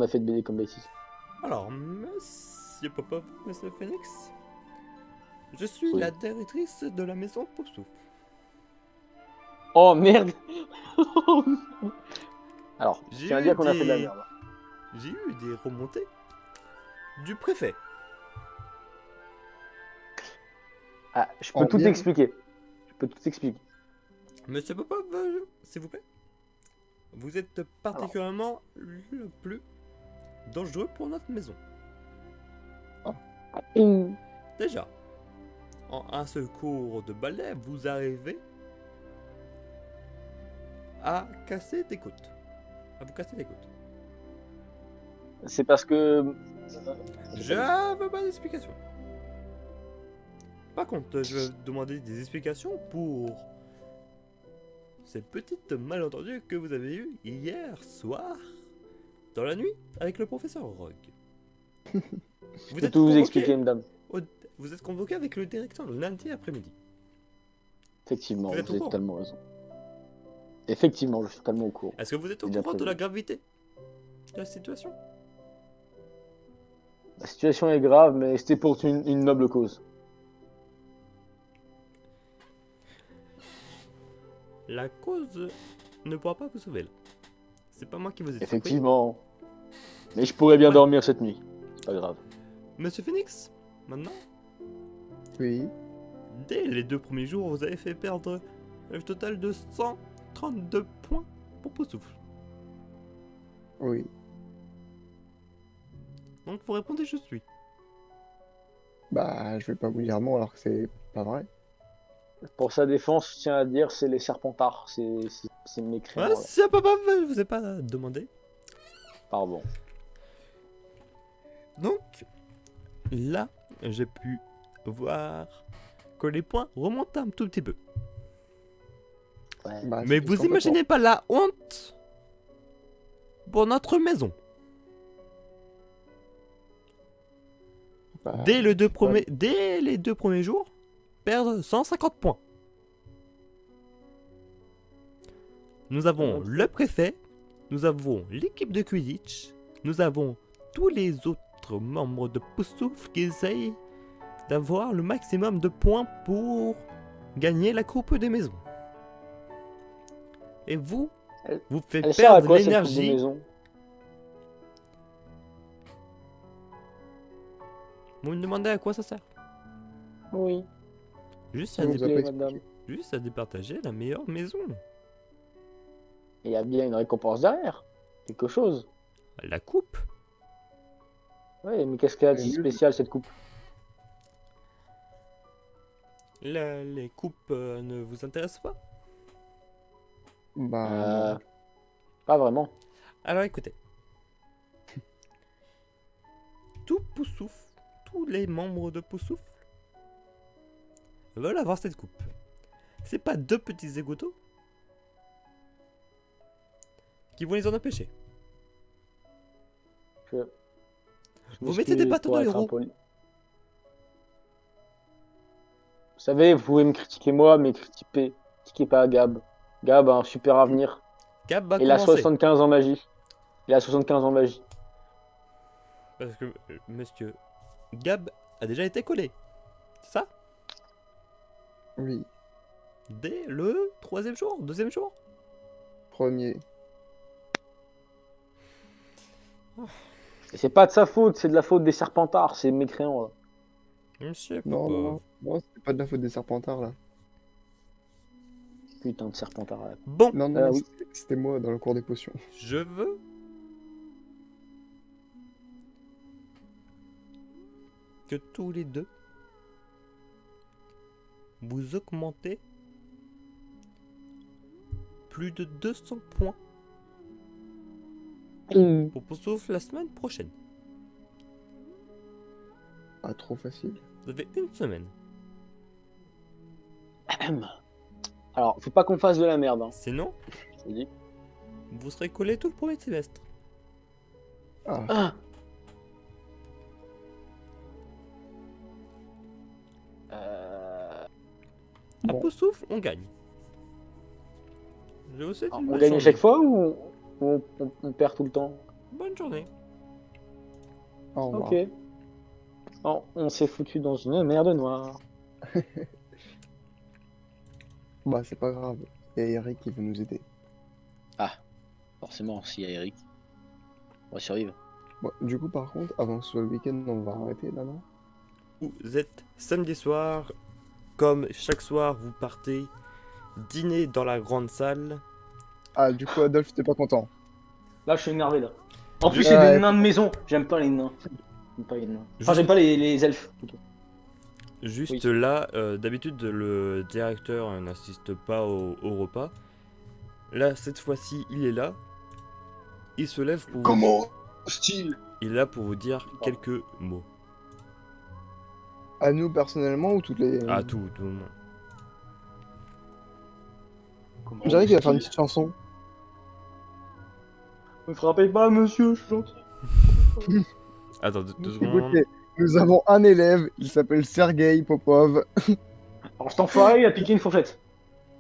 a fait de BD comme bêtise? Alors, Monsieur Popov, Monsieur Phoenix, je suis Oui. la directrice de la maison Poussouf. Oh merde. Alors, je J'ai tiens à eu dire qu'on a fait de la des- merde. J'ai eu des remontées du préfet. Ah, je peux En tout bien. expliquer. Je peux tout expliquer. Monsieur Popov, s'il vous plaît. Vous êtes particulièrement le plus dangereux pour notre maison. Déjà, en un seul cours de balai, vous arrivez à casser des côtes. À vous casser les côtes. C'est parce que... Je veux pas d'explication. Par contre, je vais demander des explications pour ces petites malentendus que vous avez eues hier soir, dans la nuit, avec le professeur Rogue. Je peux tout vous expliquer, madame. Vous êtes convoqué avec le directeur le lundi après-midi. Effectivement, Vous vous êtes au avez courant? totalement raison. Effectivement, je suis totalement au courant. Est-ce que vous êtes au J'ai déjà courant de prévu. la gravité de la situation? La situation est grave, mais c'était pour une noble cause. La cause ne pourra pas vous sauver là. C'est pas moi qui vous ai sauvé. Effectivement. Mais je pourrais bien Ouais. dormir cette nuit. C'est pas grave. Monsieur Phoenix, maintenant, Oui. dès les 2 premiers jours, vous avez fait perdre un total de 132 points pour Poussouf. Oui. Donc vous répondez je suis. Bah, je vais pas vous dire non alors que c'est pas vrai. Pour sa défense, je tiens à dire, c'est les serpentards. C'est mécréant. Ouais, si papa, je vous ai pas demandé. Pardon. Donc, là, j'ai pu voir que les points remontent un tout petit peu. Ouais. Bah, Mais c'est vous complètement. imaginez pas la honte pour notre maison. Bah, Dès les 2 premiers jours, perdre 150 points. Nous avons le préfet, nous avons l'équipe de Quidditch, nous avons tous les autres membres de Poussouf qui essayent d'avoir le maximum de points pour gagner la coupe des maisons. Et vous, vous faites Elle sert à perdre quoi cette coupe de l'énergie. maison? Vous me demandez à quoi ça sert? Oui. Juste Ça à, nous S'il a vous dé- plaît, pas madame. juste à départager la meilleure maison. Il y a bien une récompense derrière. Quelque chose. La coupe. Oui, mais qu'est-ce qu'elle a de si Mieux. spécial cette coupe? Les coupes ne vous intéressent pas? Bah, Pas vraiment. Alors écoutez. Tout Poussouf, tous les membres de Poussouf veulent avoir cette coupe. C'est pas 2 petits égoutaux qui vont les en empêcher. Je Vous mettez des m'excuse bâtons pour dans les être roues. impoli. Vous savez, vous pouvez me critiquer moi, mais critiquez pas Gab. Gab a un super avenir. Gab va Il a commencer. 75 en magie. Il a 75 en magie. Parce que monsieur Gab a déjà été collé. C'est ça? oui. Dès le 3e jour, 2e jour. Premier. Et c'est pas de sa faute, c'est de la faute des serpentards, c'est mécréant là. Monsieur Non, Popov. non, non, c'est pas de la faute des serpentards là. Putain de serpentards là. Bon, Non, non, Oui. c'était moi dans le cours des potions. je veux que tous les deux vous augmentez plus de 200 points pour Poussouf la semaine prochaine. Pas trop facile. Vous avez une semaine. Alors, faut pas qu'on fasse de la merde, hein, Sinon, je vous dis. vous serez collé tout le premier semestre. Ah, Ah. À bon. Poussouf, on gagne. Je vous souhaite une On bonne gagne à journée. chaque fois ou on perd tout le temps? Bonne journée. Au revoir. Ok. Bon, on s'est foutu dans une merde noire. Bah, c'est pas grave. Il y a Eric qui veut nous aider. Ah, forcément, s'il y a Eric, on va survivre. Bon, du coup, par contre, avant ce week-end, on va arrêter là, non? Vous êtes samedi soir, comme chaque soir, vous partez dîner dans la grande salle. Ah, du coup, Adolphe, t'es pas content. Là, je suis énervé là. En plus, Ouais. c'est des nains de maison. J'aime pas les nains. J'aime pas les nains. Enfin, j'aime pas les elfes. Plutôt. Juste Oui. là, d'habitude le directeur n'assiste pas au repas. Là, cette fois-ci, il est là. Il se lève pour Comment style? il est là pour vous dire quelques mots. À nous, personnellement, ou toutes les... À tout le monde. Comment Je dirais qu'il va faire une style petite chanson. Me frappez pas, monsieur, je suis gentil. Attends, deux secondes. Écoutez, nous avons un élève, il s'appelle Sergei Popov. Alors, cet enfoiré, il a piqué une fourchette.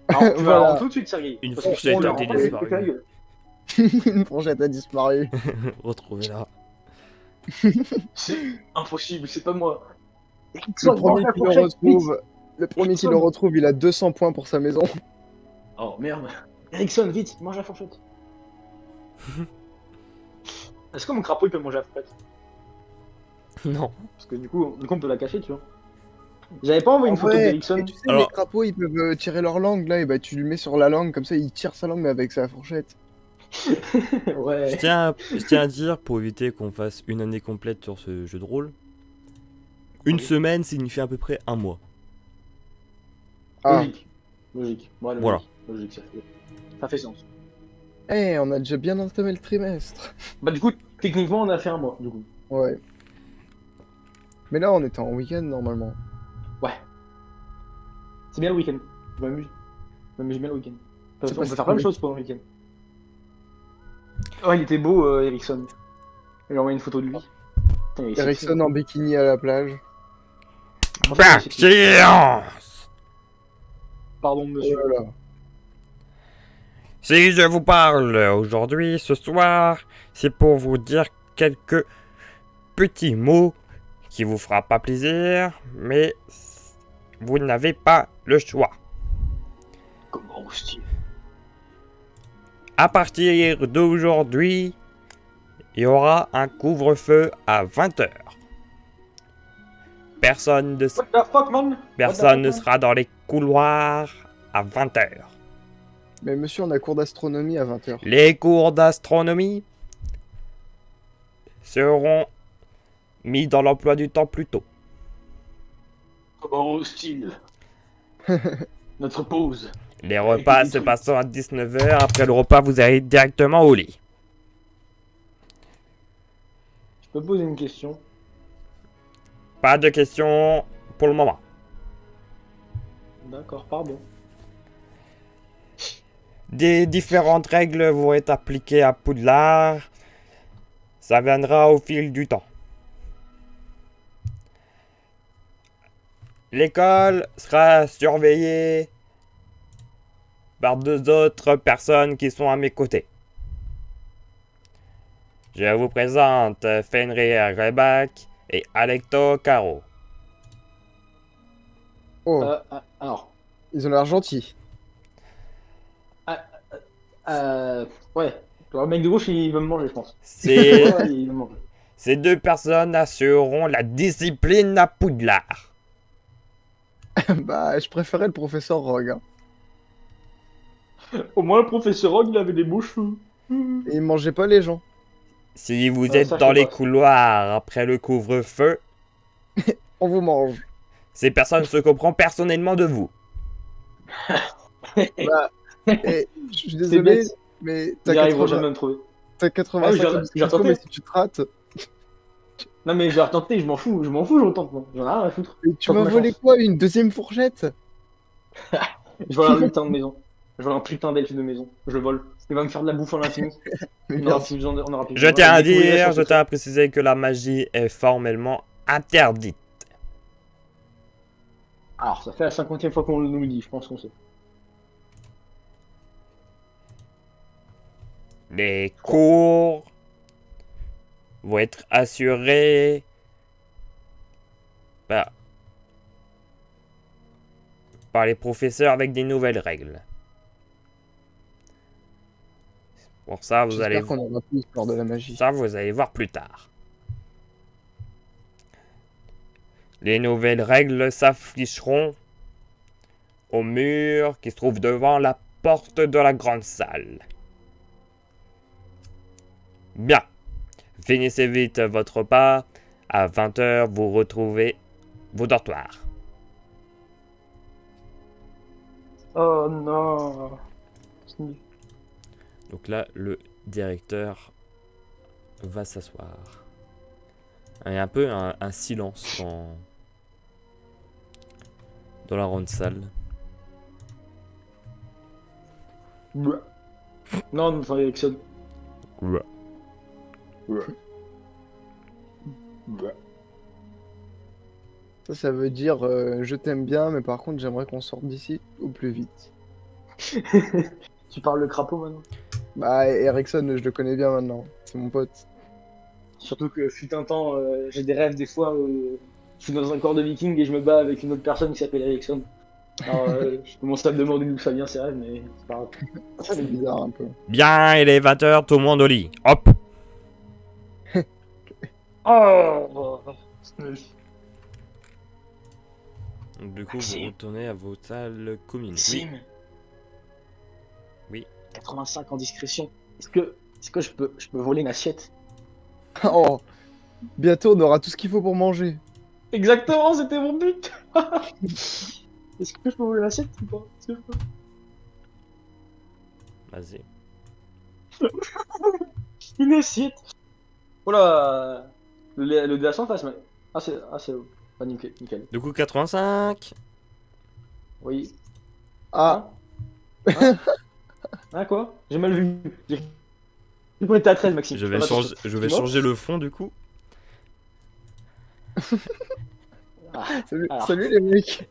Alors, tu vas Voilà. avoir tout de suite, Sergei. Une Parce que fourchette on l'a a renvoyé, disparu. il fait la gueule. Une fourchette a disparu. Retrouvez-la. C'est impossible, c'est pas moi. Le premier qui le retrouve, il a 200 points pour sa maison. Oh merde. Ericsson, vite, mange la fourchette. Est-ce que mon crapaud il peut manger la fourchette? Non. Parce que du coup, on peut la cacher, tu vois. J'avais pas envoyé une photo Ouais, d'Ericsson. et tu sais, Alors- les crapauds, ils peuvent tirer leur langue, là, et bah tu lui mets sur la langue, comme ça, il tire sa langue, mais avec sa fourchette. Ouais. Je tiens à dire, pour éviter qu'on fasse une année complète sur ce jeu de rôle, une Ok. semaine signifie à peu près un mois. Ah, Logique. Logique. Ouais, logique. Voilà. Logique, ça fait sens. eh, on a déjà bien entamé le trimestre. Bah du coup, techniquement, on a fait un mois, du coup. Ouais. Mais là, on était en week-end, normalement. Ouais. C'est bien le week-end. Je m'amuse. Je m'amuse bien le week-end. On C'est peut pas faire si plein de cool. choses pendant le week-end. Oh, il était beau, Ericsson. Il a envoyé une photo de lui. Putain, il est sexy. Ericsson en bikini à la plage. Franchement, il est sexy. Silence! Pardon, monsieur. Oh là là. Si je vous parle aujourd'hui, ce soir, c'est pour vous dire quelques petits mots qui vous fera pas plaisir, mais vous n'avez pas le choix. Comment hostile. À partir d'aujourd'hui, il y aura un couvre-feu à 20h. Personne ne What the fuck, man? Personne ne What the fuck, sera dans les couloirs à 20h. Mais monsieur, on a cours d'astronomie à 20h. Les cours d'astronomie seront mis dans l'emploi du temps plus tôt. man? Comment hostile. Notre pause. Les repas se passant à 19h. Après le repas, vous allez directement au lit. Je peux poser une question? Pas de questions pour le moment. D'accord, pardon. Des différentes règles vont être appliquées à Poudlard. Ça viendra au fil du temps. L'école sera surveillée par deux autres personnes qui sont à mes côtés. Je vous présente Fenrir Rebak et Alecto Caro. Oh, Alors, ils ont l'air gentils. ouais. Le mec de gauche, il va me manger, je pense. Ces, Ouais, il va me manger. ces deux personnes assureront la discipline à Poudlard. Bah, je préférais le professeur Rogue. Hein. Au moins, le professeur Rogue, il avait des beaux cheveux. Et il mangeait pas les gens. Si vous ça, êtes je dans sais les pas. couloirs après le couvre-feu, On vous mange. ces personnes se comprennent personnellement de vous. Bah, et, je suis C'est désolé, bête. mais Ils arriveront jamais à me trouver. t'as 85 Ah oui, j'ai retenté. mais si tu te rates, Non, mais j'ai retenté, je m'en fous, je retente, moi. J'en ai rien à foutre. et tu Tente m'as ma volé chance. quoi? Une deuxième fourchette? Je vole un lutin de maison. Je vole un putain d'elfe de maison. Je le vole. Il va me faire de la bouffe en l'infini. Mais On bien aura sûr. plus besoin de. On aura plus Je besoin. tiens à Avec des dire, civilisations je tiens secrètes. à préciser que la magie est formellement interdite. Alors, ça fait la 50e fois qu'on nous le dit, je pense qu'on sait. Les cours vont être assurés par les professeurs avec des nouvelles règles. Pour ça, vous allez... J'espère qu'on aura plus lors de la magie. Ça, vous allez voir plus tard. Les nouvelles règles s'afficheront au mur qui se trouve devant la porte de la grande salle. Bien. Finissez vite votre repas. À 20h, vous retrouvez vos dortoirs. Oh non. Donc là, le directeur va s'asseoir. Il y a un peu un silence dans la grande salle. Non, non, Erickson. Ça veut dire je t'aime bien, mais par contre, j'aimerais qu'on sorte d'ici au plus vite. Tu parles le crapaud maintenant. Bah, Erickson, je le connais bien maintenant. C'est mon pote. Surtout que fut un temps, j'ai des rêves des fois où je suis dans un corps de viking et je me bats avec une autre personne qui s'appelle Erickson. Alors, je commence à me demander d'où ça vient ces rêves, mais c'est pas grave. C'est bizarre un peu. Bien, il est 20h, tout le monde au lit. Hop. Oh. Du coup, vous Maxime. retournez à vos salles communes. Oui. Sim. Oui. 85 en discrétion. Est-ce que je peux voler une assiette? Oh, bientôt, on aura tout ce qu'il faut pour manger. Exactement, c'était mon but. Est-ce que je peux voler une assiette ou pas? Est-ce que je peux Vas-y. Une assiette. Voilà. Le dé à 100 face, mais... Ah, c'est pas nickel. Du coup, 85. Oui. Ah, Ah, quoi? J'ai mal vu. On était à 13, Maxime. Je vais changer le fond, du coup. salut les mecs.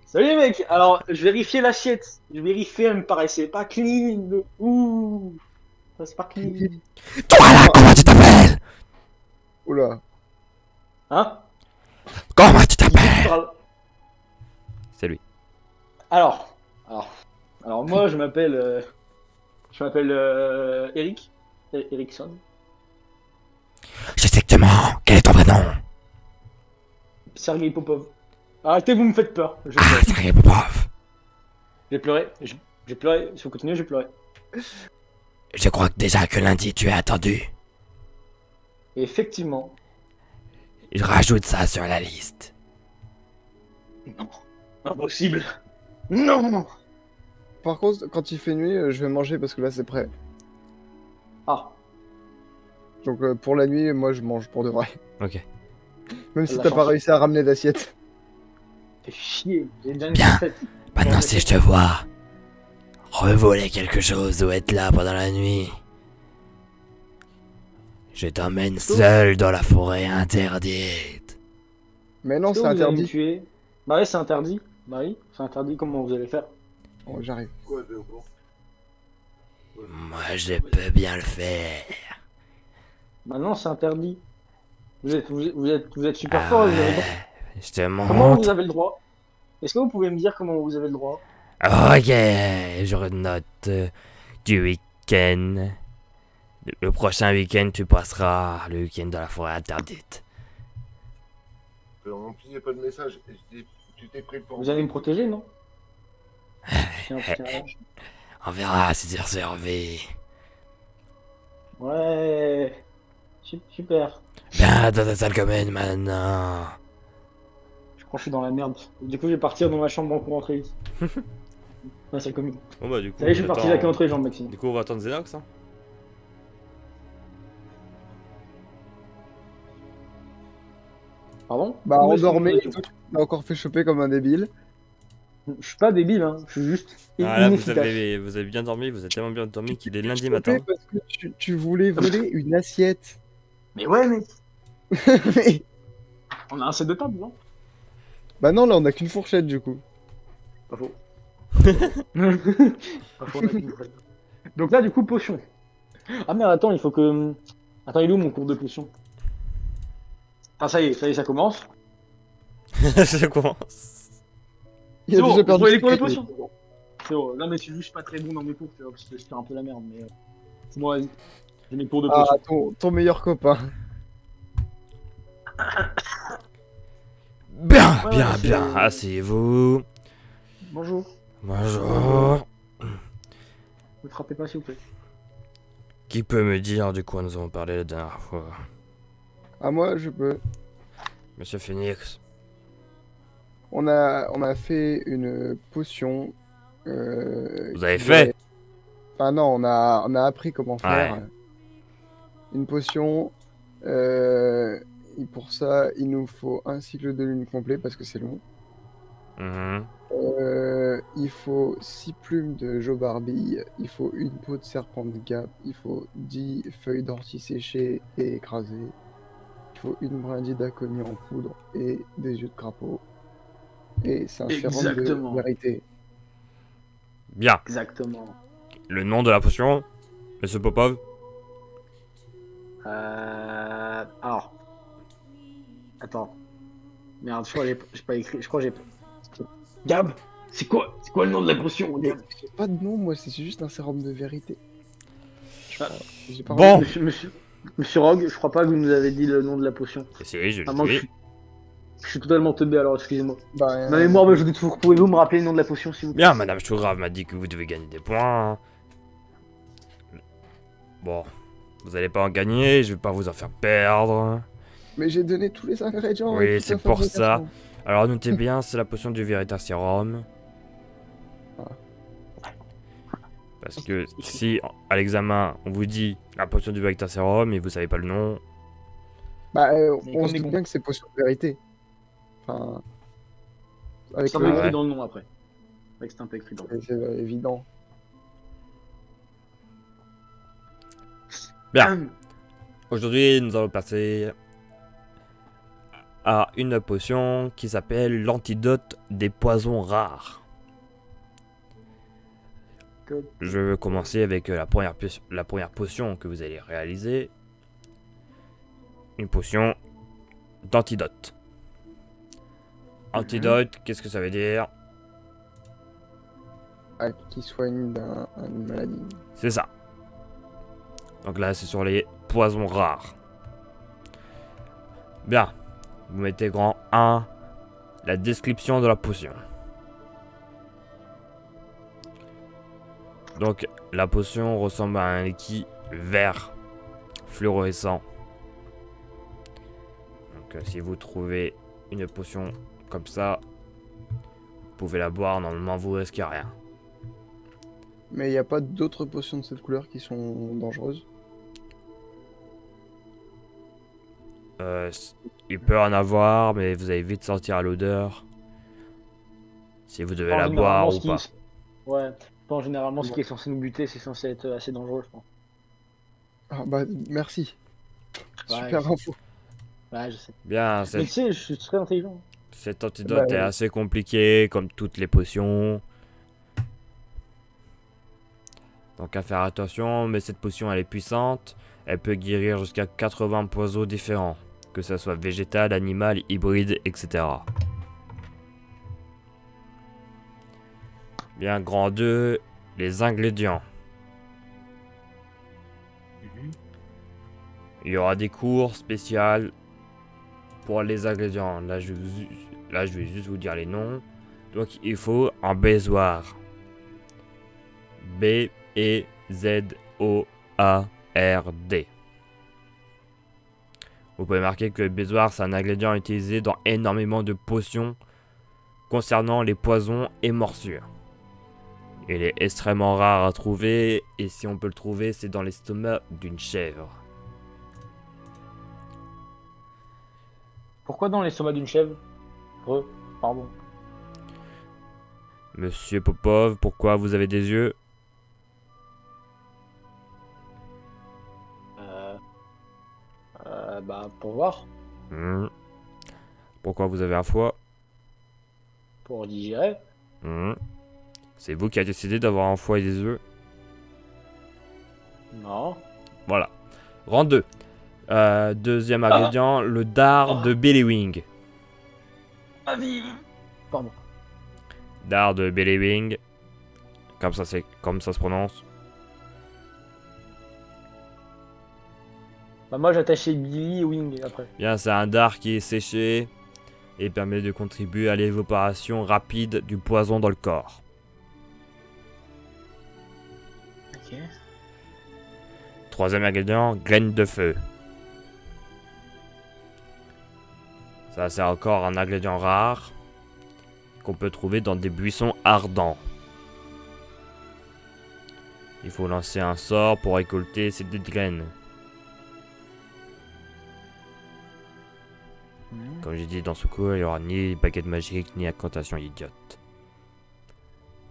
Salut les mecs. Alors, je vérifiais l'assiette. Je vérifiais, elle me paraissait pas clean. Ouh. Ça, c'est pas clean. Toi là, comment tu t'appelles? Oula. Hein? Comment tu t'appelles? C'est lui. Alors, moi, je m'appelle Eric. Erickson. Je sais que tu mens. Quel est ton vrai nom? Sergei Popov. Arrêtez, vous me faites peur. Je Ah, pleure. Sergei Popov. J'ai pleuré. J'ai pleuré. Si vous continuez, j'ai pleuré. Je crois que déjà que lundi tu es attendu. Et effectivement. Je rajoute ça sur la liste. Non. Impossible. Non. Par contre, quand il fait nuit, je vais manger parce que là, c'est prêt. Ah. Donc pour la nuit, moi, je mange pour de vrai. Ok. Même si La t'as pas chance. réussi à ramener d'assiette. Fais chier. J'ai déjà une Bien. fête. Maintenant, si je te vois revoler quelque chose ou être là pendant la nuit, je t'emmène seul dans la forêt interdite. Mais non, Est-ce que c'est vous allez me interdit. tuer? Marie, c'est interdit. Marie, c'est interdit. Comment vous allez faire? Bon, j'arrive. Moi, je peux bien le faire. Maintenant, c'est interdit. Vous êtes super Ah fort. Vous avez le droit. ouais, je te Comment montre. vous avez le droit? Est-ce que vous pouvez me dire comment vous avez le droit? Ok, je note du week-end. Le prochain week-end, tu passeras le week-end dans la forêt interdite. En plus, il n'y a pas de message. Tu t'es pris pour. Vous allez me protéger, non? Tiens, tiens. On verra si tu survis. Ouais. Super. Viens dans ta salle commune maintenant. Je crois que je suis dans la merde. Du coup, je vais partir dans ma chambre pour rentrer ici. Ouais, c'est commune. Bon bah du coup, Ça y est, je suis parti avec l'entrée, Jean-Maxime. Du coup, on va attendre Xenox, hein. Pardon? Bah, Où on est-ce que vous dormait, êtes? et toi, tu t'as encore fait choper comme un débile. Je suis pas débile, hein. Je suis juste Ah là, inefficace. vous avez bien dormi, vous avez tellement bien dormi qu'il est lundi Chopé matin. parce que tu voulais voler une assiette. Mais ouais, mec. Mais- On a un set de table, non? Bah non, là, on a qu'une fourchette, du coup. Pas faux. Pas faux, on a qu'une fourchette. Donc là, du coup, potion. Ah merde, attends, il faut que Attends, il est où mon cours de potion? Ah, ça y est, ça commence. Je commence. Il a bon, déjà perdu. vous voyez les ses cours de crédits. potion? C'est bon. Non, mais je suis juste pas très bon dans mes cours, tu vois, parce que je fais un peu la merde, mais. C'est bon, vas-y. J'ai mes cours de Ah, potion. ton meilleur copain. Bien, Ouais, bien, ouais, c'est- bien. Asseyez-vous. Bonjour. Bonjour. Ne frappez pas, s'il vous plaît. Qui peut me dire de quoi nous avons parlé la dernière fois? Ah, moi, je peux. Monsieur Phoenix. On a fait une potion. Vous avez qui fait? est- Enfin, non, on a appris comment faire. Ouais. Une potion. Et pour ça, il nous faut un cycle de lune complet parce que c'est long. Mhm. Il faut 6 plumes de jobarbille, il faut une peau de serpent de Gap, il faut 10 feuilles d'ortie séchées et écrasées, il faut une brindille d'aconie en poudre et des yeux de crapaud. Et c'est un sérum de Exactement. vérité. Bien. Exactement. Le nom de la potion, Monsieur Popov? Alors. Attends. Merde, je crois que j'ai pas écrit. Je crois que j'ai. Gab, c'est quoi le nom de la potion, Gab? J'ai pas de nom, moi, c'est juste un sérum de vérité. Ah. J'ai pas Bon. Monsieur Rogue, je crois pas que vous nous avez dit le nom de la potion. Si, je À moins que l'ai dit. je suis totalement teubé, alors excusez-moi. Bah, Ma mémoire me joue des tours. Pouvez-vous me rappeler le nom de la potion, s'il vous plaît? Bien, Madame Chourave m'a dit que vous devez gagner des points. Bon, vous allez pas en gagner, je vais pas vous en faire perdre. mais j'ai donné tous les ingrédients. Oui, et toute c'est la pour fabrication. Alors notez bien, c'est la potion du Verita Serum. Parce que si à l'examen on vous dit la potion du Verita Serum et vous savez pas le nom, Bah, Mais on comme se des doute cons. bien que c'est potion de vérité. Enfin, avec C'est un le peu nom, écrit Ouais. dans le nom après. C'est vrai que c'est un peu écrit dans le nom. c'est évident. Bien. Aujourd'hui, nous allons passer à une potion qui s'appelle l'antidote des poisons rares. Je vais commencer avec la première potion que vous allez réaliser. Une potion d'antidote. Antidote, qu'est-ce que ça veut dire? Ah, qui soigne une maladie. C'est ça. Donc là, c'est sur les poisons rares. Bien. Vous mettez grand 1, la description de la potion. Donc, la potion ressemble à un liquide vert fluorescent. Donc, si vous trouvez une potion comme ça, vous pouvez la boire. Normalement, vous risquez rien. Mais il n'y a pas d'autres potions de cette couleur qui sont dangereuses. Il peut en avoir, mais vous allez vite sentir à l'odeur si vous devez la boire ou pas. Ouais. Je pense généralement ce qui est censé nous buter, c'est censé être assez dangereux, je pense. Ah bah merci. Ouais, Super info. Ouais, je sais. Bien, Mais tu sais, je suis très intelligent. cet antidote Bah, est assez compliqué, comme toutes les potions. Donc à faire attention, mais cette potion elle est puissante. Elle peut guérir jusqu'à 80 poisons différents, que ce soit végétal, animal, hybride, etc. Bien, grand 2, les ingrédients. Il y aura des cours spéciales pour les ingrédients. Là, je vais juste vous dire les noms. Donc, il faut un bezoar. B-E-Z-O-A-R-D. Vous pouvez marquer que le bezoar, c'est un ingrédient utilisé dans énormément de potions concernant les poisons et morsures. Il est extrêmement rare à trouver, et si on peut le trouver, c'est dans l'estomac d'une chèvre. Pourquoi dans l'estomac d'une chèvre? Pardon. Monsieur Popov, pourquoi vous avez des yeux? Bah, pour voir, Pourquoi vous avez un foie? pour digérer. C'est vous qui avez décidé d'avoir un foie et des œufs? Non. Voilà. Rang 2. Deuxième ingrédient, le dard de Bellywing. Ma vie. Pardon. Dard de Bellywing. Comme ça se prononce. Bah, moi, j'attachais Billy et Wing après. Bien, c'est un dard qui est séché et permet de contribuer à l'évaporation rapide du poison dans le corps. Ok. Troisième ingrédient, graines de feu. Ça, c'est encore un ingrédient rare qu'on peut trouver dans des buissons ardents. Il faut lancer un sort pour récolter ces deux graines. Comme j'ai dit dans ce cours, il n'y aura ni baguette magique ni incantation idiote.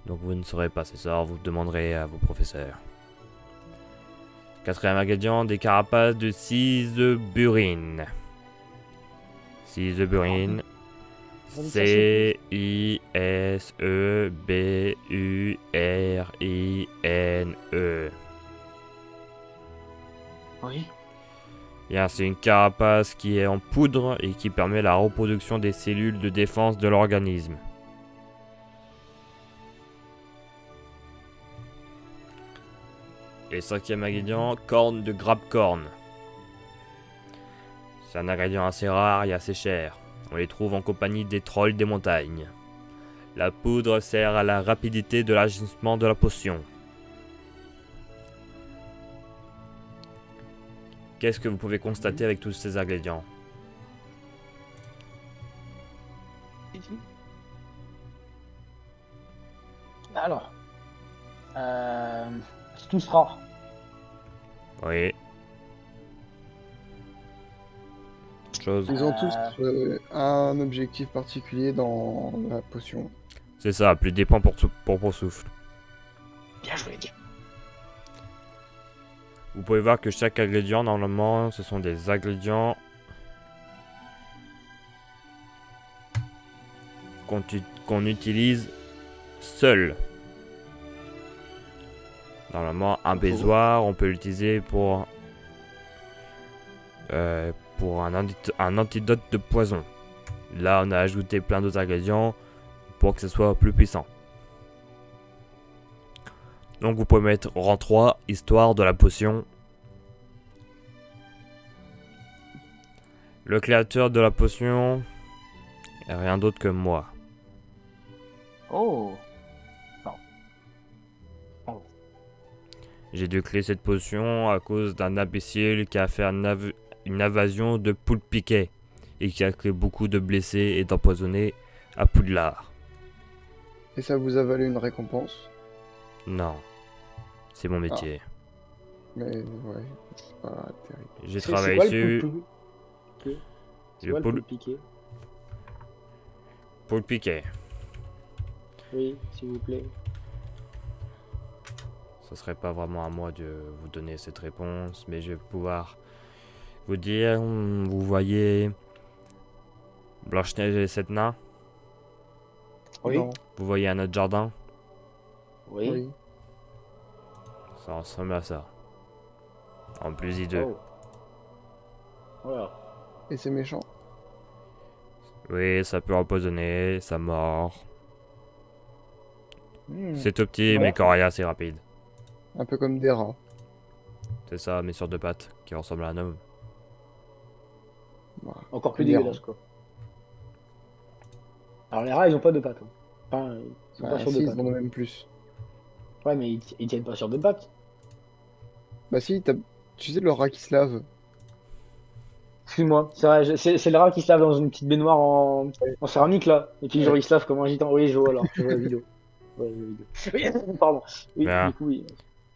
Donc vous ne saurez pas ces sorts, vous demanderez à vos professeurs. Quatrième ingrédient, des carapaces de ciseburine. Ciseburine. Ciseburine. Oui. C'est une carapace qui est en poudre et qui permet la reproduction des cellules de défense de l'organisme. Et cinquième ingrédient, corne de grappe-corne. C'est un ingrédient assez rare et assez cher. On les trouve en compagnie des trolls des montagnes. La poudre sert à la rapidité de l'agissement de la potion. Qu'est-ce que vous pouvez constater avec tous ces ingrédients? Alors, c'est tous rares. Oui. Autre chose. Ils ont tous un objectif particulier dans la potion. C'est ça, plus dépend pour souffle. Bien joué, Dieu. Vous pouvez voir que chaque ingrédient, normalement, ce sont des ingrédients qu'on utilise seul. Normalement, un baisoir, on peut l'utiliser pour un antidote de poison. Là, on a ajouté plein d'autres ingrédients pour que ce soit plus puissant. Donc vous pouvez mettre rang 3, histoire de la potion. Le créateur de la potion est rien d'autre que moi. Oh. J'ai dû créer cette potion à cause d'un imbécile qui a fait une invasion de poulpe piquet et qui a créé beaucoup de blessés et d'empoisonnés à Poudlard. Et ça vous a valu une récompense? Non, c'est mon métier. Mais ouais, c'est pas terrible. J'ai C'est travaillé quoi dessus. C'est quoi le poulpe piqué? Poulpe piquet. Oui, s'il vous plaît. Ce serait pas vraiment à moi de vous donner cette réponse, mais je vais pouvoir vous dire, vous voyez Blanche-Neige et les 7 nains? Oui. Non. Vous voyez un autre jardin? Oui. Oui. Ça ressemble à ça. En plus hideux. Oh. Voilà. Et c'est méchant. Oui, ça peut empoisonner, ça mord. Hmm. C'est tout petit, Ouais. mais coriace et rapide. Un peu comme des rats. C'est ça, mais sur deux pattes, qui ressemble à un homme. Voilà. Encore plus Des dégueulasse, quoi. Alors les rats, ils ont pas de pattes. Hein. Enfin, ils sont Bah, pas sur si, deux ils pattes. en ont même plus. Ouais, mais ils tiennent pas sur deux pattes. Bah si, tu sais le rat qui se lave. Excuse-moi, c'est vrai, c'est le rat qui se lave dans une petite baignoire en céramique là. Et puis genre il se lave comme un gitan. Oui, je vois alors, je vois la vidéo. Ouais, je vois la vidéo. Oui, pardon. Oui, Bien. du coup, oui.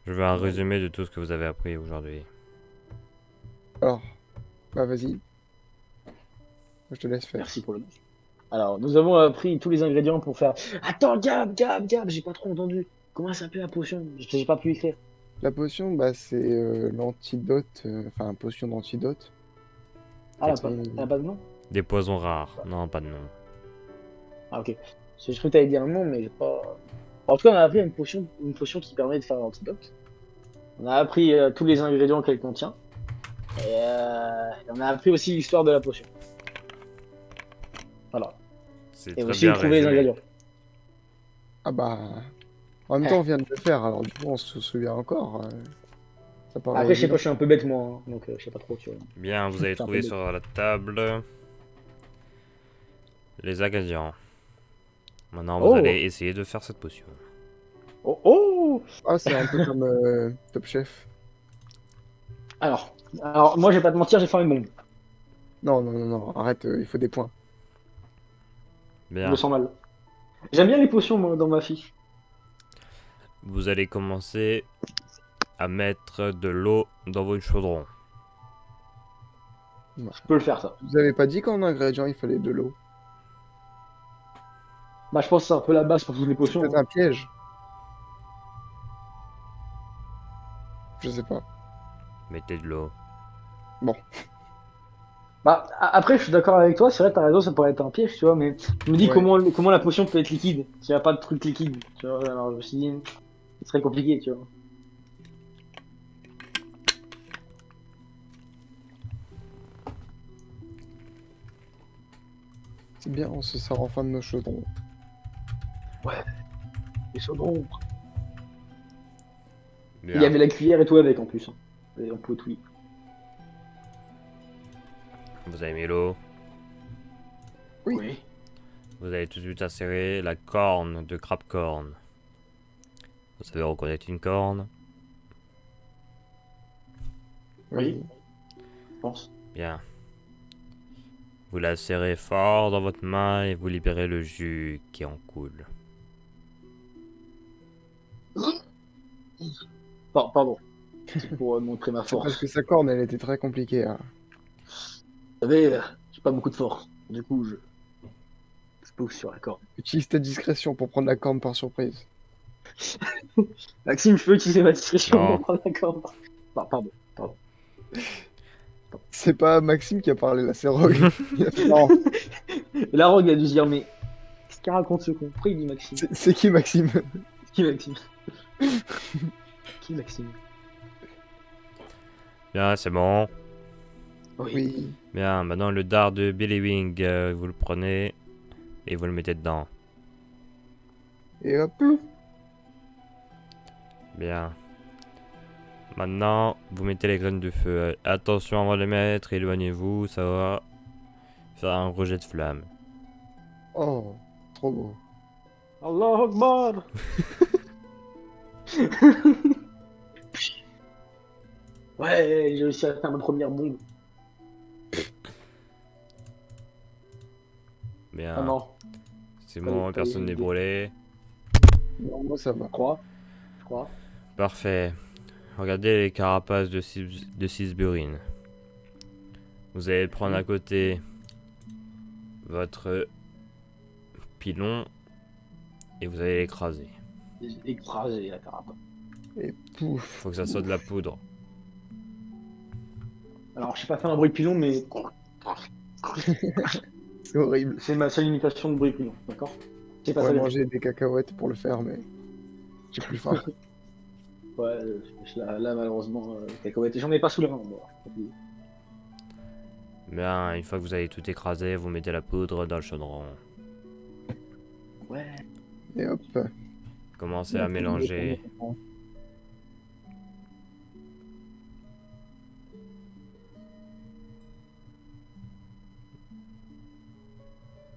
Je veux un résumé de tout ce que vous avez appris aujourd'hui. Alors, bah vas-y. Je te laisse faire. Merci pour le match. Alors, nous avons appris tous les ingrédients pour faire. Attends, Gab, j'ai pas trop entendu. Comment ça s'appelle la potion? J'ai pas pu écrire. La potion, bah c'est l'antidote, enfin potion d'antidote. Ah, C'est- elle a pas de nom? Des poisons rares. Non, pas de nom. Ah, ok. Je crois que t'allais dire un nom, mais j'ai pas. En tout cas, on a appris une potion qui permet de faire l'antidote. On a appris tous les ingrédients qu'elle contient. On a appris aussi l'histoire de la potion. Voilà. C'est Et très aussi bien trouver les résumé. ingrédients. Ah bah. En même temps, on vient de le faire, alors du coup, on se souvient encore. Ça paraît Après, je sais pas, évident. je suis un peu bête moi, hein, donc je sais pas trop, tu vois. Bien, vous avez C'est un peu trouvé bête. sur la table les ingrédients. Maintenant, vous Oh! allez essayer de faire cette potion. Oh! Oh! Ah, c'est un peu comme Top Chef. Alors, moi, je vais pas te mentir, j'ai fait une bombe. Non, non, non, non, arrête, il faut des points. Je me Bien, sens mal. J'aime bien les potions, moi, dans ma fiche. vous allez commencer à mettre de l'eau dans votre chaudron. Je peux le faire, ça. Vous avez pas dit qu'en ingrédient, il fallait de l'eau? Bah, je pense que c'est un peu la base pour toutes les C'est peut-être potions, hein. un piège. Je sais pas. Mettez de l'eau. Bah, après, je suis d'accord avec toi, c'est vrai, t'as raison, ça pourrait être un piège, tu vois, mais je me dis Ouais. comment la potion peut être liquide, s'il n'y a pas de truc liquide, tu vois, alors je me suis dit, ce serait compliqué, tu vois. C'est bien, on se sert enfin de nos chaudrons. Les chaudrons. Il y Bien. avait la cuillère et tout avec, en plus, hein. Et on pouvait tout lire. Vous avez mis l'eau. Oui. Vous allez tout de suite insérer la corne de crabe corne. Vous savez reconnaître une corne. Oui. Je pense. Bien. Vous la serrez fort dans votre main et vous libérez le jus qui en coule. Pardon. C'est pour montrer ma C'est parce force. que sa corne, elle était très compliquée. Hein. Vous savez, j'ai pas beaucoup de force. Du coup, je pousse sur la corde. Utilise ta discrétion pour prendre la corne par surprise. Maxime, je peux utiliser ma discrétion Non. pour prendre la corde. Pardon. C'est pas Maxime qui a parlé là, c'est Rogue. Non, Et la rogue a dû se dire, mais qu'est-ce qu'il raconte ce con? Pourquoi il dit Maxime? c'est qui Maxime? Qui Maxime? Qui Maxime? Bien, c'est bon. Oui. Bien, maintenant le dard de Billy Wing, vous le prenez et vous le mettez dedans. Et hop. Bien. Maintenant, vous mettez les graines de feu. Attention avant de les mettre, éloignez-vous, ça va faire un rejet de flamme. Oh, trop beau. Allah Akbar! Ouais, j'ai réussi à faire ma première bombe. Bien, Ah non, c'est bon, personne n'est brûlé. Non, moi ça va. je crois. Parfait. Regardez les carapaces de Sisburin. Vous allez prendre à côté votre pilon et vous allez l'écraser. J'ai écrasé la carapace. Et pouf. Faut que ça soit de la poudre. Alors, je sais pas faire un bruit de pilon, mais C'est horrible. c'est ma seule imitation de bruit de pilon, d'accord? C'est Je pas ça. pourrais le- manger des cacahuètes pour le faire, mais j'ai plus faim. Ouais, là, malheureusement, cacahuètes. J'en ai pas sous la main, moi. Bien, une fois que vous avez tout écrasé, vous mettez la poudre dans le chaudron. Ouais. Et hop. Commencez à mélanger.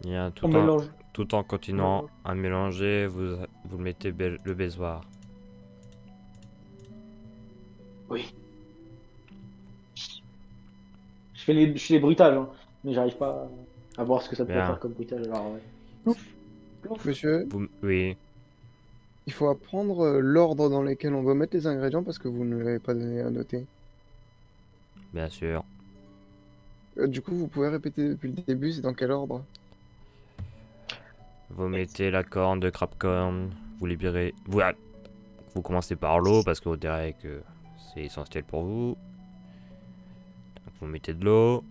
Bien, On mélange. tout en continuant à mélanger, vous mettez le besoir. Oui. Je fais les bruitages, hein, mais j'arrive pas à voir ce que ça peut Bien. faire comme bruitage. Alors, ouais. Plouf, plouf. Monsieur, Oui, il faut apprendre l'ordre dans lequel on doit mettre les ingrédients parce que vous ne l'avez pas donné à noter. bien sûr. Du coup, vous pouvez répéter depuis le début, c'est dans quel ordre? Vous mettez la corne de crabe corne, vous libérez. Vous commencez par l'eau parce que vous direz que c'est essentiel pour vous. Donc, vous mettez de l'eau.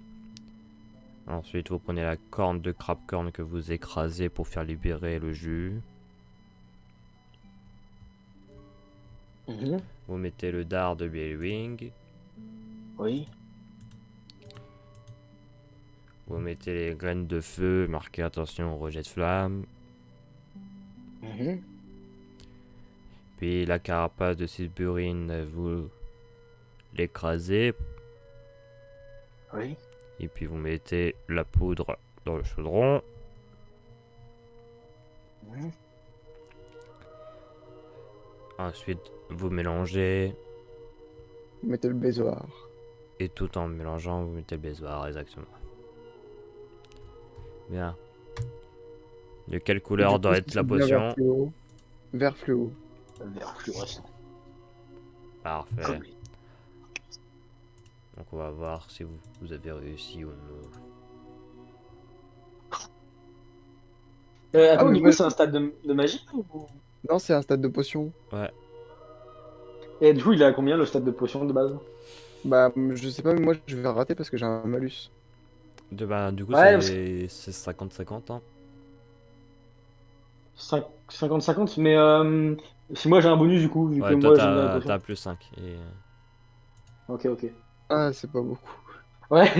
Ensuite, vous prenez la corne de crabe corne que vous écrasez pour faire libérer le jus. Mhm. Vous mettez le dard de Billy Wing. Oui. Vous mettez les graines de feu, marquez attention au rejet de flamme. Mhm. Puis la carapace de ciburine, vous l'écrasez. Oui. Et puis vous mettez la poudre dans le chaudron. Mhm. Ensuite, vous mélangez. Vous mettez le bézoard. Et tout en mélangeant, vous mettez le bézoard, exactement. Bien. De quelle Et couleur du coup, doit si être c'est la bien vert potion? fluo. Vert fluo. Vert fluorescent. Parfait. Comme lui. Donc on va voir si vous avez réussi ou non. Attends, mais du coup, ouais. c'est un stade de magie ou... Non, c'est un stade de potion. Ouais. Et du coup, il est à combien le stade de potion de base? Bah, je sais pas, mais moi je vais rater parce que j'ai un malus. Du coup, Ouais, c'est 50-50, hein. 50-50, mais si moi j'ai un bonus du coup, vu que Ouais, toi moi j'aime bien les t'as potions. plus 5. Et... Ok, ok. Ah, c'est pas beaucoup. Ouais,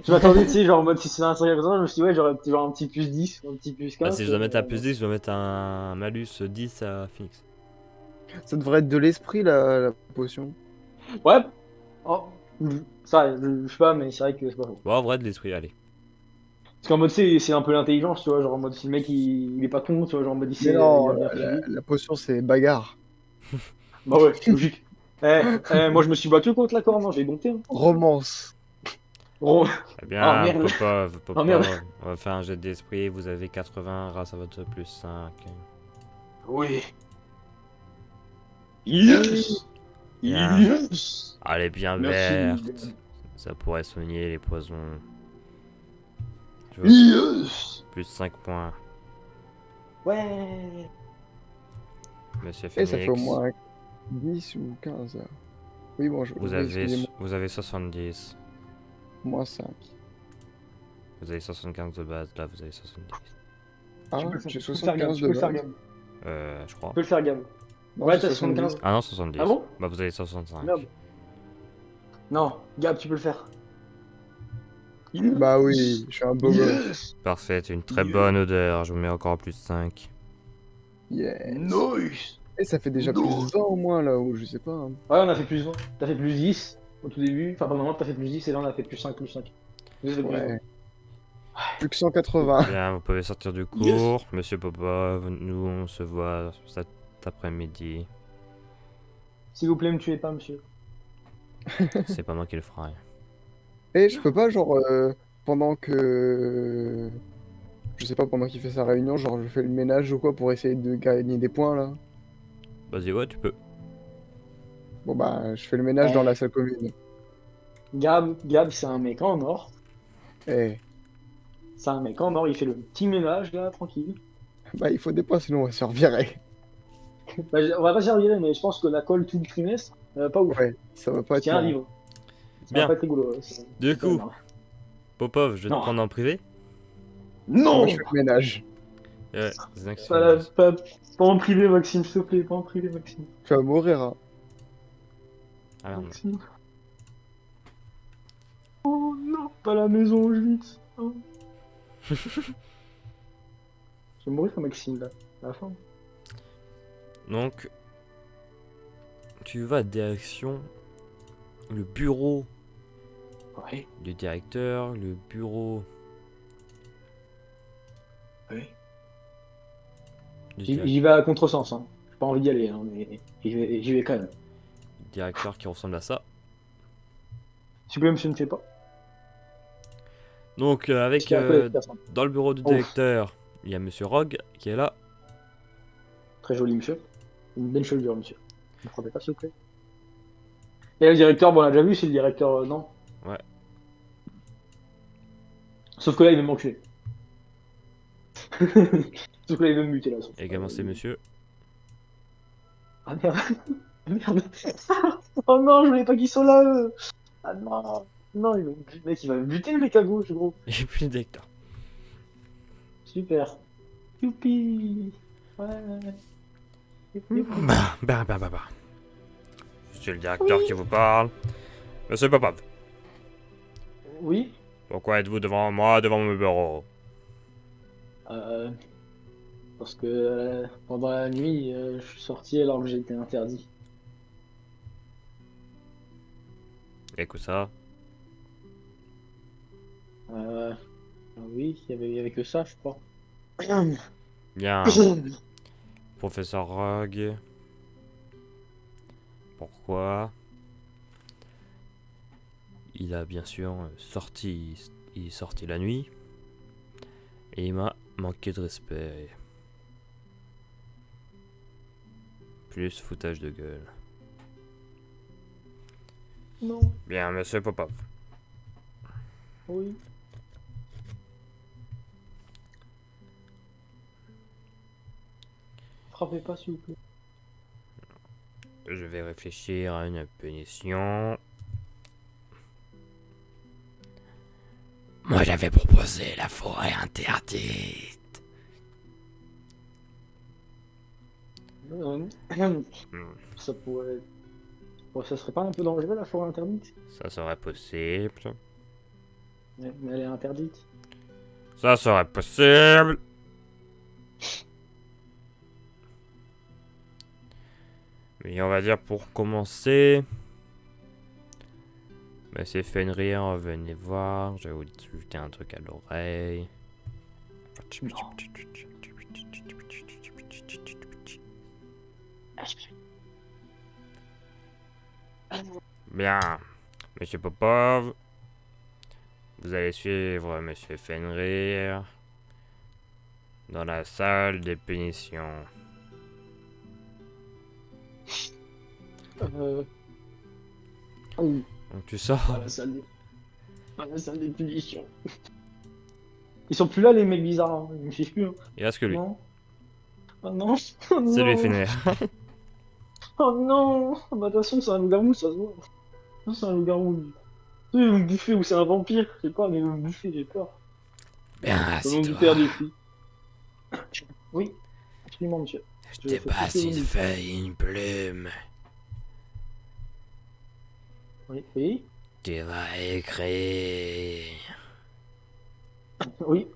je m'attendais, tu sais, genre en mode si c'est un 5%, je me suis dit, ouais, j'aurais peut-être genre un petit plus 10 ou un petit plus Bah, 15. si je dois mettre un plus 10, je dois mettre un malus 10 à Phoenix. Ça devrait être de l'esprit la potion. Ouais, oh, ça, je sais pas, mais c'est vrai que c'est pas faux. Bon, en vrai, de l'esprit, allez. Parce qu'en mode, c'est un peu l'intelligence, tu vois, genre en mode si le mec il est pas con, tu vois, genre en mode Mais il non, a bien prévu. la potion c'est bagarre. Bah ouais, logique. Moi je me suis battu contre la corne, hein, j'ai dompté. Hein. Romance. Oh, Eh oh bien, merde. Oh merde. Popov, on va faire un jet d'esprit. Vous avez 80 grâce à votre plus 5. Oui. Yes. Bien. Yes. Allez, bien Merci. verte. Ça pourrait soigner les poisons. Je veux Yes. plus 5 points. Ouais. Monsieur Et ça fait au Phoenix, moins 10 ou 15. Oui, bon, oui, excusez-moi, vous avez 70. moins 5. Vous avez 75 de base, là vous avez 70. Ah, Tu peux le j'ai faire, Gab, 75 tu de peux le faire, base. Gab. Je crois. Tu peux le faire, Gab. Non, Ouais, j'ai t'as 70. 75. Ah non, 70. Ah bon? Bah vous avez 65. Merde. Non, Gab, tu peux le faire. Bah oui, je suis un beau gosse. Yes. Parfait, c'est une très bonne odeur. Je vous mets encore plus 5. Yes. Nice. Et ça fait déjà plus 20 au moins là, ou je sais pas. Hein. Ouais, on a fait plus 20. T'as fait plus 10 au tout début. Enfin, pendant un moment, t'as fait plus 10 et là, on a fait plus 5, plus 5. J'ai fait plus 20. Ouais. Plus que 180. Bien, vous pouvez sortir du cours. Yes. Monsieur Popov, nous on se voit cet après-midi. S'il vous plaît, me tuez pas, monsieur. C'est pas moi qui le ferai. Et je peux pas, genre, pendant que. Je sais pas, pendant qu'il fait sa réunion, genre, je fais le ménage ou quoi pour essayer de gagner des points là. Vas-y, ouais, tu peux. Bon bah, je fais le ménage dans la salle commune. Gab, c'est un mec en or. Eh, C'est un mec en or, il fait le petit ménage là, tranquille. bah, il faut des points sinon on va se revirer. Bah, on va pas se faire virer, mais je pense que la colle tout le trimestre, pas ouf. Ouais, ça va pas être. Tiens un marrant. livre. Ça Bien. va pas être rigolo. Du coup, Popov, je vais te Non. prendre en privé. Non. Moi, je fais le ménage. Ouais, c'est dingue, Pas en privé, Maxime, s'il te plaît, pas en privé, Maxime. Tu vas mourir, hein. Ah, merde. Maxime. Oh non, pas la maison Auschwitz. Oh. Je vais mourir comme Maxime là, à la fin. Donc, tu vas direction le bureau Ouais, du directeur, le bureau ouais. du J'y vais à contresens, hein. J'ai pas envie d'y aller, hein, mais j'y vais quand même. directeur qui ressemble à ça. S'il vous plaît, monsieur, ne fait pas. Donc, avec Parce qu'il y a personne. dans le bureau du Ouf. directeur, il y a Monsieur Rogue qui est là. Très joli, monsieur. Une belle chevelure, monsieur. Ne frappez pas, s'il vous plaît. Et le directeur, bon, on l'a déjà vu, c'est le directeur, non? Ouais. Sauf que là, il veut m'enculer. Sauf que là, il veut me muter, là. Également, c'est Monsieur. Ah merde. Merde. Oh non, je voulais pas qu'ils soient là, eux. Ah non. Non, le mec, il va me buter, le mec à gauche, gros. Et puis le directeur. Super. Youpi. Ouais. Youpi. Bah. Je suis le directeur qui vous parle. Monsieur Popov. Oui. Pourquoi êtes-vous devant moi, devant mon bureau? Parce que pendant la nuit, je suis sorti alors que j'étais interdit. Et que ça? Oui, il y avait que ça, je crois. Bien, professeur Rogue. Pourquoi? Il a bien sûr il est sorti la nuit. Et il m'a manqué de respect. Plus foutage de gueule. Non, Bien, monsieur Popov. oui. Frappez pas, s'il vous plaît. Je vais réfléchir à une punition. Moi, j'avais proposé la forêt interdite. Euh, Hmm, Ça pourrait... Bon, ça serait pas un peu dangereux, la forêt interdite? Ça serait possible. Mais elle est interdite. Ça serait possible. Mais on va dire pour commencer. C'est Fenrir, venez voir. Je vais vous jeter un truc à l'oreille. Bien, monsieur Popov. Vous allez suivre monsieur Fenrir dans la salle des punitions. Oui, Donc tu sors. dans la salle des punitions. Ils sont plus là, les mecs bizarres, hein. Ils me suivent plus, hein. Il reste que lui. Non. Oh non. Oh C'est lui non. Fenrir. Oh non. Bah, de toute façon, c'est un loup-garou, ça se voit. Non, c'est un loup-garou, lui. Il va me bouffer ou c'est un vampire, je sais pas, mais il va me bouffer, j'ai peur. Bien, Au nom du assis-toi. père des filles. Oui, absolument, monsieur. Je t'ai fais pas tout ce que une vous dites. feuille, une plume. Oui, oui, Tu vas écrire. oui.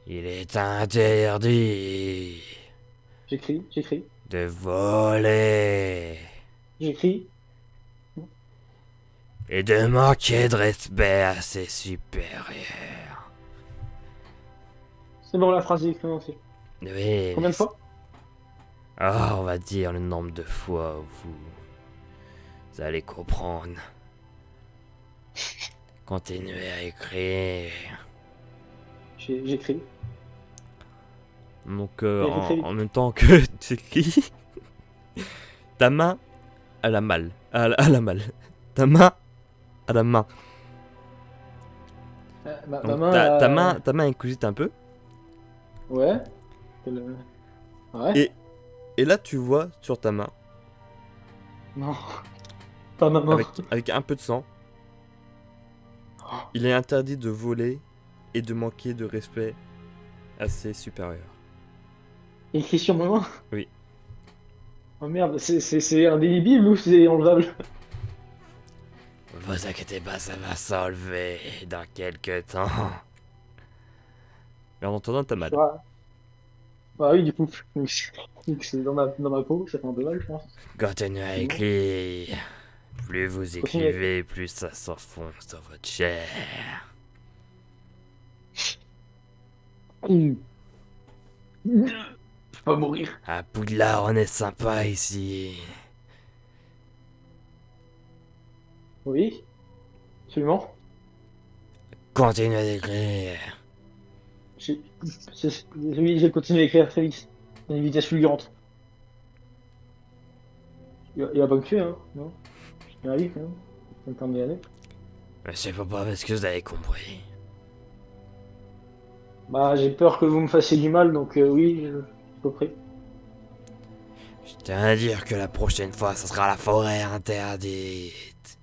Il est interdit J'écris, de voler j'écris. et de manquer de respect à ses supérieurs. C'est bon, la phrase est écrite aussi. Oui. Combien de fois? Ah, on va dire le nombre de fois où vous allez comprendre. Continuez à écrire. J'écris. Donc, Et j'écris. en même temps que tu écris, ta main, elle a mal. Elle a mal. Ta main, elle a main. Ma Donc, main, ta main est cousite un peu. Ouais. Ouais. Et là, tu vois sur ta main, Non. Pas ma main. avec un peu de sang, il est interdit de voler et de manquer de respect à ses supérieurs. Écrit sur ma main? Oui. Oh merde, c'est indélébile ou c'est enlevable? Vous inquiétez pas, ça va s'enlever dans quelques temps. Mais en entendant, t'as mal. Bah oui, du coup. C'est dans ma peau, ça fait un peu mal, je pense. Continuez à écrire. Plus vous Continuez. écrivez, plus ça s'enfonce dans votre chair. Je vais pas mourir. À Poudlard, on est sympa ici. Oui. Absolument. Continuez d'écrire. Oui, j'ai continué à écrire très vite. À une vitesse fulgurante. Il va pas me tuer, hein, non? Il arrive, quand même. Ça me permet d'y aller. Monsieur Popov, est-ce que vous avez compris? Bah, j'ai peur que vous me fassiez du mal, donc oui, je suis compris. Je tiens à dire que la prochaine fois, ce sera la forêt interdite.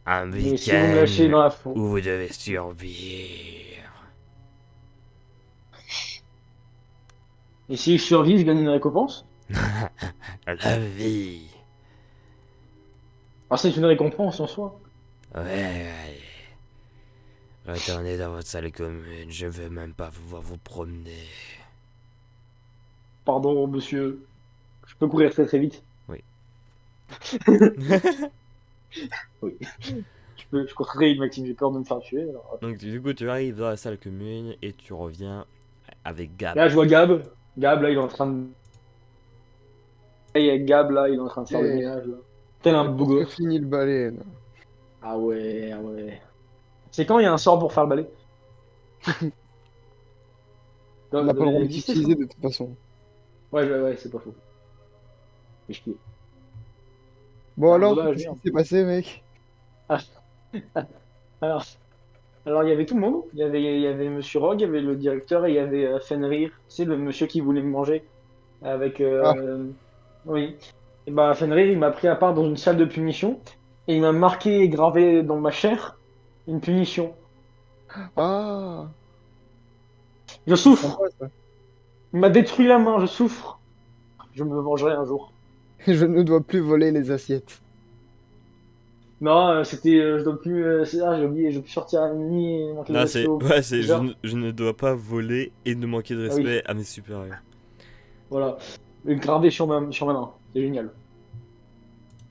Un Mais si vous me lâchez week-end dans la forêt. où vous devez survivre. Et si je survis, je gagne une récompense? La vie. Ah, c'est une récompense en soi. Ouais. Retournez dans votre salle commune, je veux même pas pouvoir vous promener. Pardon, monsieur. Je peux courir très très vite. Oui. Oui. Je cours très vite, Maxime, j'ai peur de me faire tuer. Alors. Donc du coup, tu arrives dans la salle commune et tu reviens avec Gab. Là, je vois Gab. Gab, là, il est en train de. Et Gab, là, il est en train de faire le Et ménage, là. Tel un j'ai beau presque gosse. fini le balai, là. Ah ouais, ah ouais. C'est quand il y a un sort pour faire le balai? On n'a pas le droit Exister, ça? d'utiliser de toute façon. Ouais, c'est pas faux. Mais je kiffe. Bon Ah, alors, dommage, qu'est-ce qui merde. s'est passé, mec? Ah, alors, alors, il y avait tout le monde. Il y avait Monsieur Rogue, il y avait le directeur et il y avait Fenrir. C'est le monsieur qui voulait me manger. Avec. Ah, Oui. Et bah, Fenrir, il m'a pris à part dans une salle de punition. Et il m'a marqué et gravé dans ma chair une punition. ah, Je c'est sympa souffre. ça. Il m'a détruit la main, je souffre. Je me vengerai un jour. Je ne dois plus voler les assiettes. Non, c'était. Je dois plus. C'est ça, j'ai oublié, je dois plus sortir à nuit et manquer de Non, respect c'est... aux Ouais, c'est... aux heures. Je ne dois pas voler et ne manquer de Ah oui, respect à mes supérieurs. voilà. Le gravé sur ma main. C'est génial.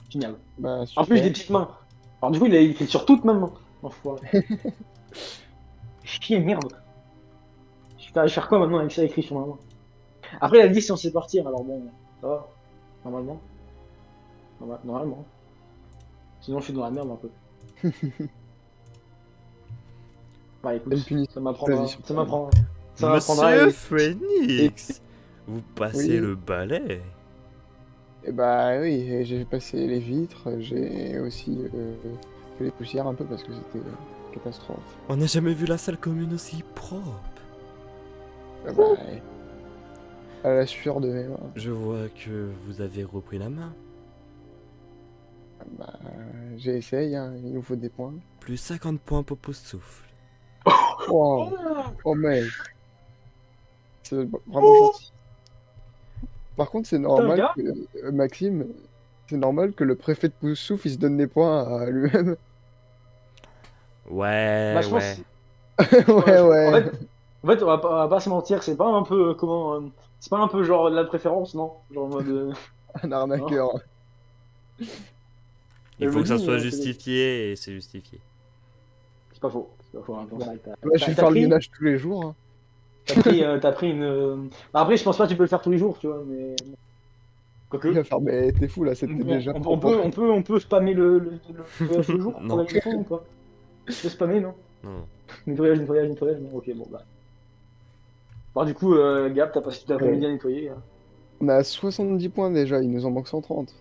Génial. Bah En plus, j'ai des super. petites mains. Alors, du coup, il a écrit sur toute ma main. Enfoiré. Chier, merde. Je vais faire quoi maintenant avec ça écrit sur ma main? Après, il a dit si on sait partir, alors bon, ça va. Normalement. Normalement. Sinon, je suis dans la merde un peu. Bah écoute, Une punition. ça m'apprendra. Vas-y, Ça m'apprendra. Ça m'apprendra. Monsieur Et... Phoenix, vous passez Oui. le balai. Et bah oui, j'ai passé les vitres, j'ai aussi fait les poussières un peu parce que c'était catastrophe. On n'a jamais vu la salle commune aussi propre. Ah bah, à la sueur de mes mains. Je vois que vous avez repris la main. Bah, j'essaye, hein, il nous faut des points. Plus 50 points pour Poussoufle. Wow, oh mec, c'est vraiment gentil. Par contre, c'est Putain, normal gars. que Maxime, c'est normal que le préfet de Poussouf il se donne des points à lui-même. Ouais, Bah, je pense. ouais. Ouais, En ouais, fait, on va pas se mentir, c'est pas un peu comment. C'est pas un peu genre de la préférence, non? Genre en mode. un Non. arnaqueur. Il Je faut me que ça dis, soit c'est justifié et c'est justifié. c'est pas faux. C'est pas faux, hein, Bah, t'as moi, je t'as- vais t'as faire le pris, ménage tous les jours, hein. t'as pris une. Bah, après, je pense pas que tu peux le faire tous les jours, tu vois, mais. Il Quoique. va faire, mais t'es fou là, c'était déjà On, trop on peut, on, peut, on peut spammer le nettoyage le jour pour Non. gagner des points ou pas? Tu peux spammer, non? Non. Nettoyage, non, ok, bon bah. Bon, du coup, Gab, t'as passé toute l'après-midi à nettoyer. Hein. On a 70 points déjà, il nous en manque 130.